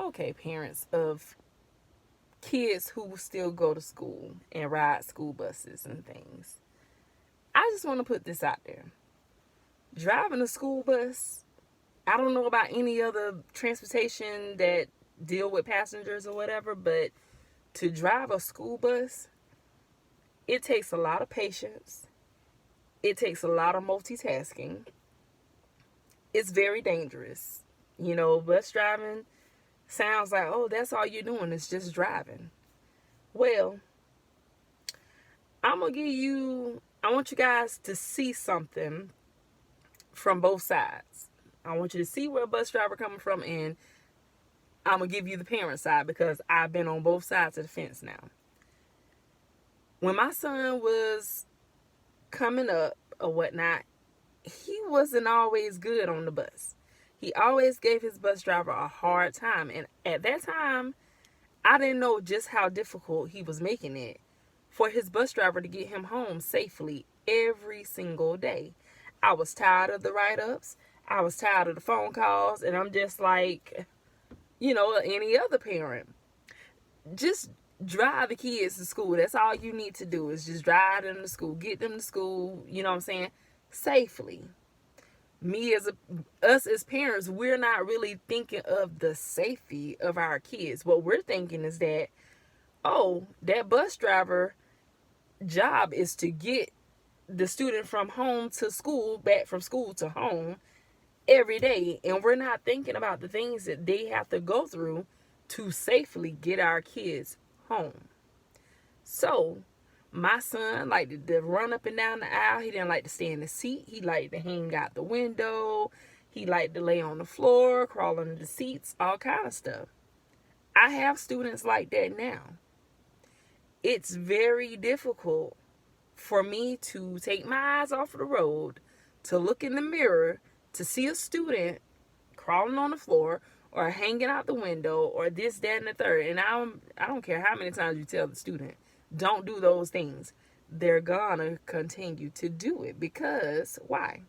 Okay, parents of kids who still go to school and ride school buses and things. I just want to put this out there. Driving a school bus, I don't know about any other transportation that deal with passengers or whatever, but to drive a school bus, it takes a lot of patience. It takes a lot of multitasking. It's very dangerous. Bus driving sounds like, oh, that's all you're doing is just driving. Well, I want you guys to see something from both sides. I want you to see where a bus driver coming from, and I'm going to give you the parent side because I've been on both sides of the fence now. When my son was coming up or whatnot, he wasn't always good on the bus. He always gave his bus driver a hard time. And at that time, I didn't know just how difficult he was making it for his bus driver to get him home safely every single day. I was tired of the write-ups. I was tired of the phone calls. And I'm just like, any other parent. Just drive the kids to school. That's all you need to do is just drive them to school. Get them to school, safely. Us as parents, we're not really thinking of the safety of our kids. What we're thinking is that, oh, that bus driver job is to get the student from home to school, back from school to home every day. And we're not thinking about the things that they have to go through to safely get our kids home. So my son liked to run up and down the aisle. He didn't like to stay in the seat. He liked to hang out the window. He liked to lay on the floor, crawl under the seats, all kind of stuff. I have students like that now. It's very difficult for me to take my eyes off of the road, to look in the mirror, to see a student crawling on the floor or hanging out the window or this, that, and the third. And I don't care how many times you tell the student, don't do those things. They're gonna continue to do it because why?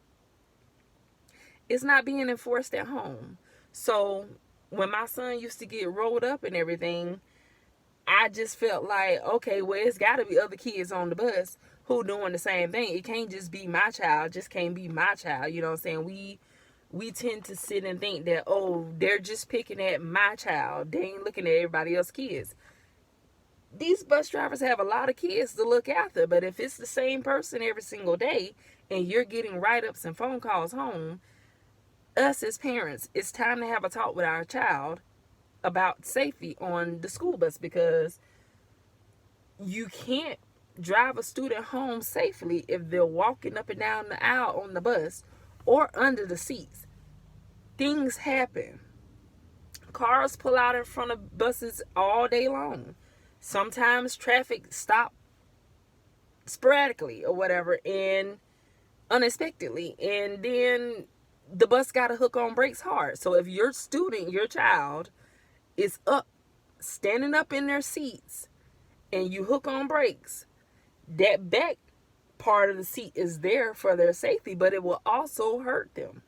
It's not being enforced at home. So when my son used to get rolled up and everything, I just felt like, okay, well, it's got to be other kids on the bus who doing the same thing. It can't just be my child. Just can't be my child. You know what I'm saying? We tend to sit and think that, oh, they're just picking at my child. They ain't looking at everybody else's kids. These bus drivers have a lot of kids to look after, but if it's the same person every single day and you're getting write-ups and phone calls home, us as parents, it's time to have a talk with our child about safety on the school bus, because you can't drive a student home safely if they're walking up and down the aisle on the bus or under the seats. Things happen. Cars pull out in front of buses all day long. Sometimes traffic stop sporadically or whatever and unexpectedly, and then the bus got to hook on brakes hard. So if your student, your child, is standing up in their seats and you hook on brakes, that back part of the seat is there for their safety, but it will also hurt them.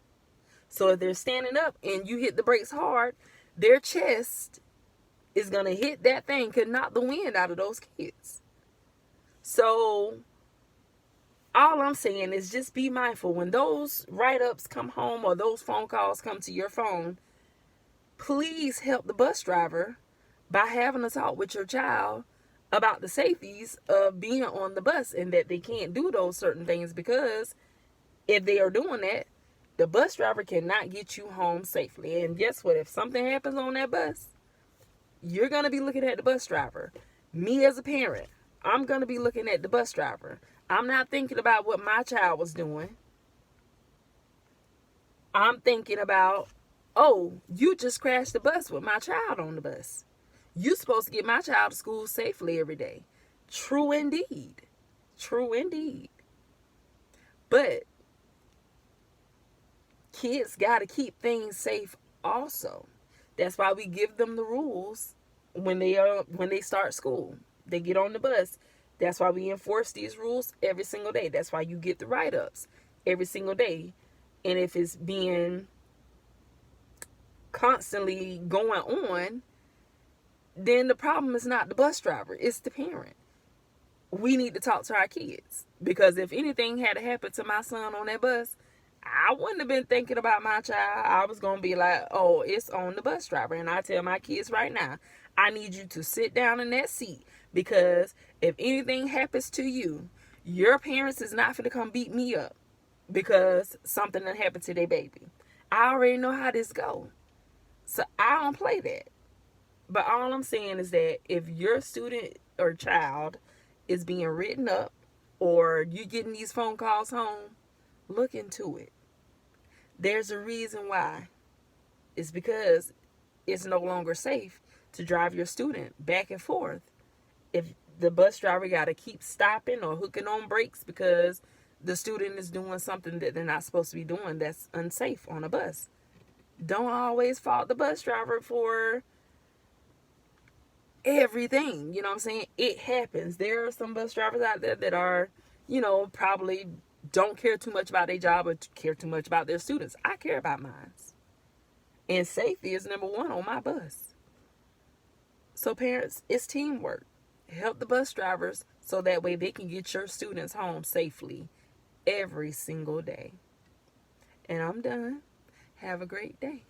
So if they're standing up and you hit the brakes hard, their chest is going to hit that thing, could knock the wind out of those kids. So all I'm saying is just be mindful when those write-ups come home or those phone calls come to your phone. Please help the bus driver by having a talk with your child about the safeties of being on the bus and that they can't do those certain things, because if they are doing that, the bus driver cannot get you home safely. And guess what? If something happens on that bus, you're going to be looking at the bus driver. Me as a parent, I'm going to be looking at the bus driver. I'm not thinking about what my child was doing. I'm thinking about, oh, you just crashed the bus with my child on the bus. You're supposed to get my child to school safely every day. True indeed. True indeed. But kids got to keep things safe also. That's why we give them the rules when they start school. They get on the bus. That's why we enforce these rules every single day. That's why you get the write-ups every single day. And if it's being constantly going on, then the problem is not the bus driver, it's the parent. We need to talk to our kids, because if anything had to happen to my son on that bus, I wouldn't have been thinking about my child. I was going to be like, oh, it's on the bus driver. And I tell my kids right now, I need you to sit down in that seat, because if anything happens to you, your parents is not going to come beat me up because something that happened to their baby. I already know how this go. So I don't play that. But all I'm saying is that if your student or child is being written up, or you getting these phone calls home, look into it. There's a reason why. It's because it's no longer safe to drive your student back and forth. If the bus driver got to keep stopping or hooking on brakes because the student is doing something that they're not supposed to be doing that's unsafe on a bus. Don't always fault the bus driver for everything. You know what I'm saying? It happens. There are some bus drivers out there that are, probably don't care too much about their job or care too much about their students. I care about mine. And safety is number one on my bus. So parents, it's teamwork. Help the bus drivers so that way they can get your students home safely every single day. And I'm done. Have a great day.